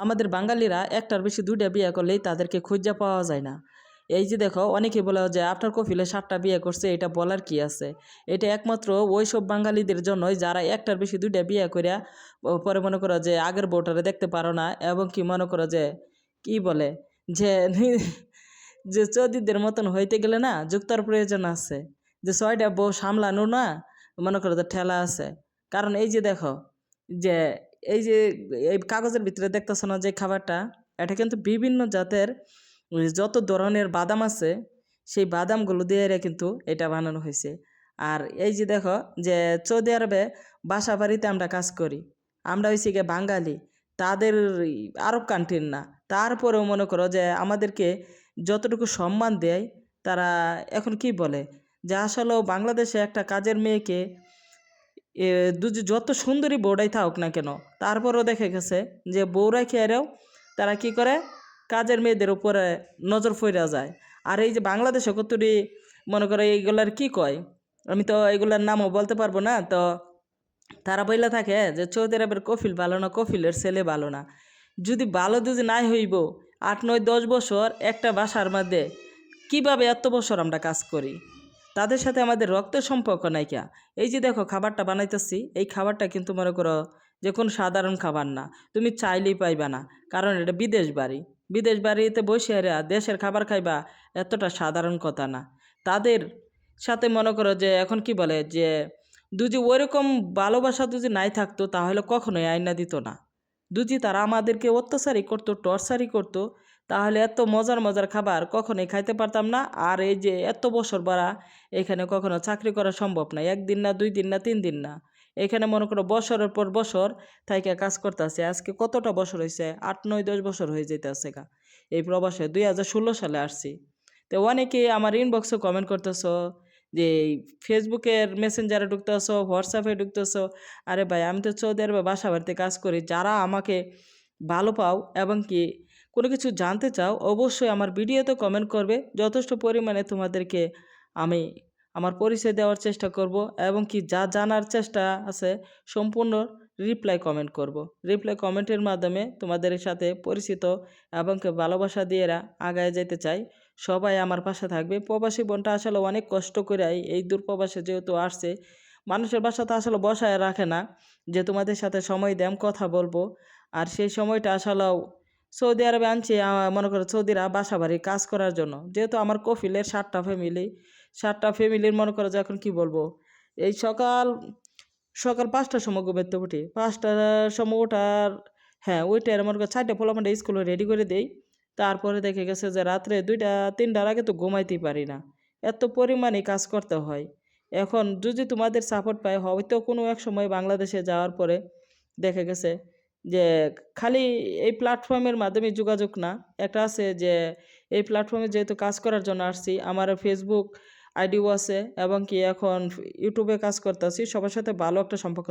আমাদের বাঙালিরা একটার বেশি ২টা বিয়ে করলেই তাদেরকে খুঁজে পাওয়া যায় না। এই যে দেখো অনেকে বলে যে আপনার কফিলে ৭টা বিয়ে করছে, এটা বলার কি আছে? এটা একমাত্র ওইসব বাঙালিদের জন্যই যারা একটার বেশি ২টা বিয়ে কইরা পরে মনে করো যে আগের বউটারে দেখতে পারো না, এবং কি মনে করো যে কি বলে যে যে চৌধুরীদের মতন হইতে গেলে না যুক্তার প্রয়োজন আছে, যে ৬টা বউ সামলানো না মনে করো যে ঠেলা আছে। কারণ এই যে দেখো যে এই যে এই কাগজের ভিতরে দেখতেছ না যে খাবারটা, এটা কিন্তু বিভিন্ন জাতের যত ধরনের বাদাম আছে সেই বাদামগুলো দিয়ে এরা কিন্তু এটা বানানো হয়েছে। আর এই যে দেখো যে সৌদি আরবে বাসা বাড়িতে আমরা কাজ করি, আমরা হয়েছি গিয়ে বাঙালি, তাদের আরব কান্ট্রির না, তারপরেও মনে করো যে আমাদেরকে যতটুকু সম্মান দেয় তারা এখন কি বলে যে আসলেও বাংলাদেশে একটা কাজের মেয়েকে যত সুন্দরী বউরাই থাকুক না কেন, তারপরও দেখে গেছে যে বউরা খেয়েও তারা কি করে কাজের মেয়েদের উপরে নজর ফইরা যায়। আর এই যে বাংলাদেশে কতটি মনে করে এইগুলার কি কয়, আমি তো এগুলার নামও বলতে পারবো না, তো তারা বইলা থাকে যে সৌদি আরবের কফিল ভালো না, কফিলের ছেলে ভালো না। যদি নাই হইব ৮ ৯ ১০ বছর একটা বাসার মধ্যে কিভাবে এত বছর আমরা কাজ করি, তাদের সাথে আমাদের রক্তের সম্পর্ক নাই কিয়া। এই যে দেখো খাবারটা বানাইতেছি, এই খাবারটা কিন্তু মনে করো যে কোনো সাধারণ খাবার না, তুমি চাইলেই পাইবা না, কারণ এটা বিদেশ বাড়ি। বিদেশ বাড়িতে বসে এরা দেশের খাবার খাইবা এতটা সাধারণ কথা না। তাদের সাথে মনে করো যে এখন কি বলে যে যদি ওইরকম ভালোবাসা যদি নাই থাকতো তাহলে কখনোই আইনা দিত না। যদি তারা আমাদেরকে অত্যাচারই করতো, টর্চারই করতো, তাহলে এত মজার মজার খাবার কখনোই খাইতে পারতাম না। আর এই যে এত বছর বাড়া এখানে কখনো চাকরি করা সম্ভব না, ১ দিন না ২ দিন না ৩ দিন না, এখানে মনে করো বছরের পর বছর থাইকা কাজ করতেছে। আজকে কতটা বছর হয়েছে, ৮ ৯ ১০ বছর হয়ে যেতেছে গা এই প্রবাসে। ২০১৬ সালে আসছি। তো অনেকে আমার ইনবক্সে কমেন্ট করতেছো যে ফেসবুকের মেসেঞ্জারে ঢুকতেছো, হোয়াটসঅ্যাপে ঢুকতেছো। আরে ভাই আমি তো সৌদি আরবে বাসা বাড়িতে কাজ করি, যারা আমাকে ভালো পাও এবং কি কোনো কিছু জানতে চাও অবশ্যই আমার ভিডিওতে কমেন্ট করবে, যথেষ্ট পরিমাণে তোমাদেরকে আমি আমার পরিচয় দেওয়ার চেষ্টা করব, এবং কি যা জানার চেষ্টা আছে সম্পূর্ণ রিপ্লাই কমেন্ট করব। রিপ্লাই কমেন্টের মাধ্যমে তোমাদের সাথে পরিচিত এবং কি ভালোবাসা দিয়ে আগায় যেতে চাই। সবাই আমার পাশে থাকবে। প্রবাসী বোনটা আসলে অনেক কষ্ট করে এই দূর প্রবাসে যেহেতু আসছে, মানুষের বাসা তো আসলে বসায় রাখে না যে তোমাদের সাথে সময় দেম কথা বলবো। আর সেই সময়টা আসলেও সৌদি আরবে আনছি মনে করো সৌদিরা বাসা বাড়ি কাজ করার জন্য, যেহেতু আমার কফিলের 7টা ফ্যামিলি, 7টা ফ্যামিলির মনে করো যে এখন কি বলবো এই সকাল সকাল 5টার সময় ঘুমাইতে উঠি, 5টার সময় ওঠার হ্যাঁ ওইটার মনে করো 4টে পোলাপানটা স্কুলে রেডি করে দেই। তারপরে দেখে গেছে যে রাত্রে 2টা 3টার আগে তো ঘুমাইতেই পারি না, এত পরিমাণে কাজ করতে হয়। এখন যদি তোমাদের সাপোর্ট পাই হয়তো কোনো এক সময় বাংলাদেশে যাওয়ার পরে দেখা গেছে যে খালি এই প্ল্যাটফর্মের মাধ্যমে যোগাযোগ না, একটা আছে যে এই প্ল্যাটফর্মে যেহেতু কাজ করার জন্য আসছি, আমার ফেসবুক আইডিও আছে এবং কি এখন ইউটিউবে কাজ করতেছি, সবার সাথে ভালো একটা সম্পর্ক